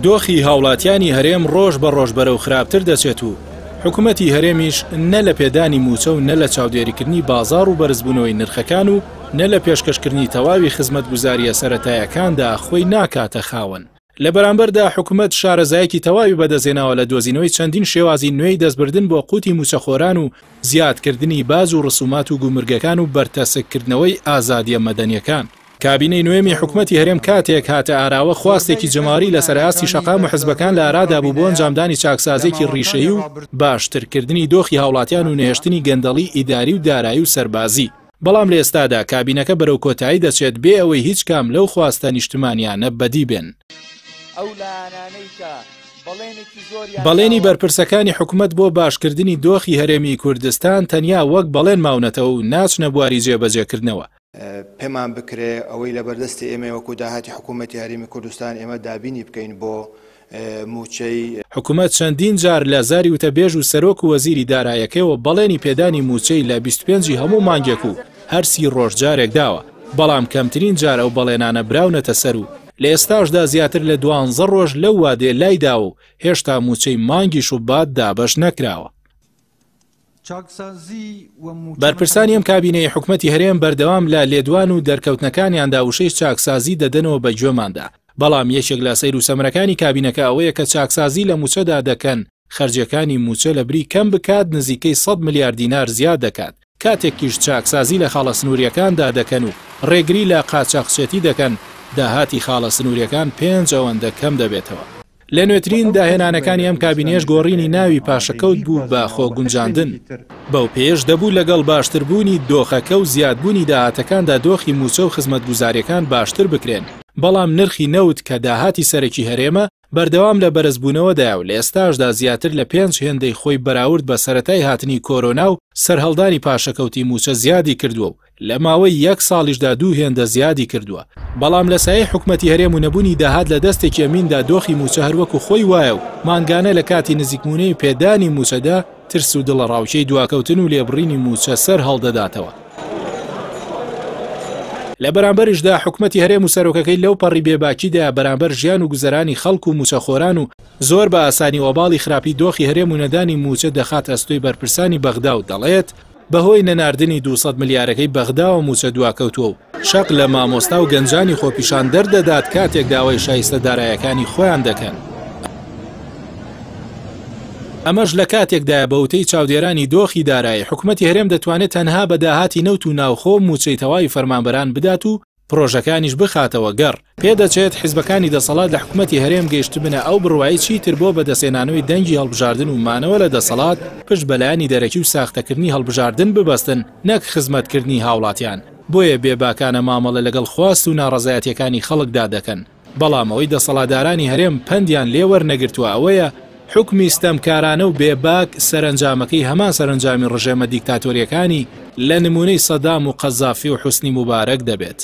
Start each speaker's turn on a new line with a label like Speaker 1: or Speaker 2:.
Speaker 1: دۆخی هاوڵاتیانی هەرێم ڕۆژ بە ڕۆژ بەرەو خراپتر دەچێت و حکوومەتی هەرێمیش نە لە پێدانی موچە و نە لە چاودێریکردنی بازار و بەرزبوونەوەی نرخەکان و نە لە پێشکەشکردنی تەواوی خزمەتگوزاریە سەرەتایەکاندا خۆی ناکاتە خاوەن. لە بەرامبەردا حکوومەت شارەزایەکی تەواوی بەدەزێناوە لە دۆزینەوەی چەندین شێوازی نوێی دەستبردن بۆ قوتی موچەخۆران و زیادکردنی باز و ڕسومات و گومرگەکان و بەرتەسکردنەوەی ئازادیە مەدەنیەکان. کابینەی نوێمی حکوومەتی هەرێم کاتێک هاتە ئاراوە خواستێکی جەماوەری لەسەر ئاستی شەقام و حزبەکان لە ئارادا بوو بۆ ئەنجامدانی چاکسازێکی ڕیشەیی و باشترکردنی دۆخی هاوڵاتیان و نێشتنی گەندەڵی ئیداری و دارایی و سەربازی. بەڵام لە ئێستادا کابینەکە بەرەو کۆتایی دەچێت بێ ئەوەی هیچ کام لەو خواستە نیشتمانیانە بەدی بێن. بەڵێنی بەرپرسەکانی حکوومەت بۆ باشکردنی دۆخی هەرێمی کوردستان تەنیا وەک بەڵێن ماونەتەوە و ناچنە بواری جێبەجێکردنەوە.
Speaker 2: پێمان بکرێ ئەوەی لە بەردەستی ئێمە وەکو داهاتی حکوومەتی هەرێمی کوردستان ئێمە دابینی بکەین بۆ موچەی
Speaker 1: حکوومەت چەندین جار لە زاری وتەبێژ و سەرۆک و وەزیری دارایەکەیەوە بەڵێنی پێدانی موچەی لە 25 هەموو مانگێک و هەرسی ڕۆژجارێک داوە، بەڵام کەمترین جار ئەو بەڵێنانە براونەتە سەر و لە ئێستاشدا زیاتر لە 12 ڕۆژ لەو وادێ لایدا و هێشتا موچەی مانگی شوبات دابەش نەکراوە. بەرپرسانی ئەم کابینەی حکوومەتی هەرێم بەردەوام لە لێدوان و دەرکەوتنەکانیاندا وشەی چاکسازی دەدەنەوە بە گوێماندا، بەڵام یەکێک لە سەیر و سەمرەکانی کابینەکە ئەوەیە کە چاکسازی لە موچەدا دەکەن خەرجیەکانی موچە لە بری کەم بکات نزیکەی 100 ملیار دینار زیاد دەکات، کاتێکیش چاکسازی لە خاڵە سنووریەکاندا دەکەن و ڕێگری لە قاچاقچێتی دەکەن داهاتی خاڵە سنووریەکان 5 ئەوەندە کەم دەبێتەوە. لە نوێترین داهێنانەکانی ئەم کابینێش گۆڕینی ناوی پاشەکەوت بوو بە خۆگونجاندن. بەو پێش دەبوو لەگەڵ باشتربوونی دۆخەکە و زیادبوونی داهاتەکاندا دۆخی موچە و خزمەتگوزاریەکان باشتر بکرێن، بەڵام نرخی نەوت کە داهاتی سەرەکی هەرێمە بەردەوام لە بەرزبوونەوەدایە و لە ئێستاشدا زیاتر لە 5 هێندەی خۆی بەراورد بە سەرەتای هاتنی کۆرۆنا و سەرهەڵدانی پاشەکەوتی موچە زیادی کردووە و لە ماوەی 1 ساڵیشدا 2 هێندە زیادی کردووە. بەڵام لە سایەی حکوومەتی هەرێم و نەبوونی داهات لە دەستێکی ئەمیندا دۆخی موچە هەروەکو خۆی وایە و مانگانە لە کاتی نزیکبوونەی پێدانی موچەدا ترس و دڵەڕاوچەی دواکەوتن و لێبڕینی موچە سەر هەڵدەداتەوە. لە بەرامبەریشدا حکوومەتی هەرێم و سەرۆکەکەی لەو پەڕی بێباکیدا بەرامبەر ژیان و گوزەرانی خەڵک و موچەخۆران و زۆر بە ئاسانی ئۆباڵی خراپی دۆخی هەرێم و نەدانی موچە دەخات ئەستۆی بەرپرسانی بەغدا و دەڵێت بەهۆی نەناردنی 200 ملیارەکەی بەغدا و موچە دواکەوتووە و شەق لە مامۆستا و گەنجانی خۆپیشان دەردەدات کاتێک داوای شایستە دارایەکانی خۆیان دەکەن. ئەمەش لە کاتێکدایە بەوتەی چاودێرانی دۆخی دارایی حکوومەتی هەرێم دەتوانێت تەنها بە داهاتی نەوت و ناوخۆ موچەی تەواوی فەرمانبەران بدات و پرۆژەکانیش بخاتەوە گەڕ. پێدەچێت حیزبەکانی دەسەڵات لە حکوومەتی هەرێم گەیشت بنە ئەو بڕوایی چیتر بۆ بەدەسێنانەوەی دەنگی هەڵبژاردن و مانەوە لە دەسەڵات پشت بەلایانی دەرەکی و ساختەکردنی هەڵبژاردن ببەستن نەک خزمەتکردنی هاوڵاتیان. بۆیە بێباکانە مامەڵە لەگەڵ خواست و ناڕەزایەتیەکانی خەڵکدا دەکەن. بەڵام ئەوەی دەسەڵاتدارانی هەرێم پەندیان لێوەرنەگرتووە ئەوەیە حکمی ستەمکارانە و بێباک سەرنجامەکەی هەمان سەرنجامی ڕژێمە دیکتاتۆریەکانی لە نمونەی سەدام و قەزافی و حوسنی موبارەک دەبێت.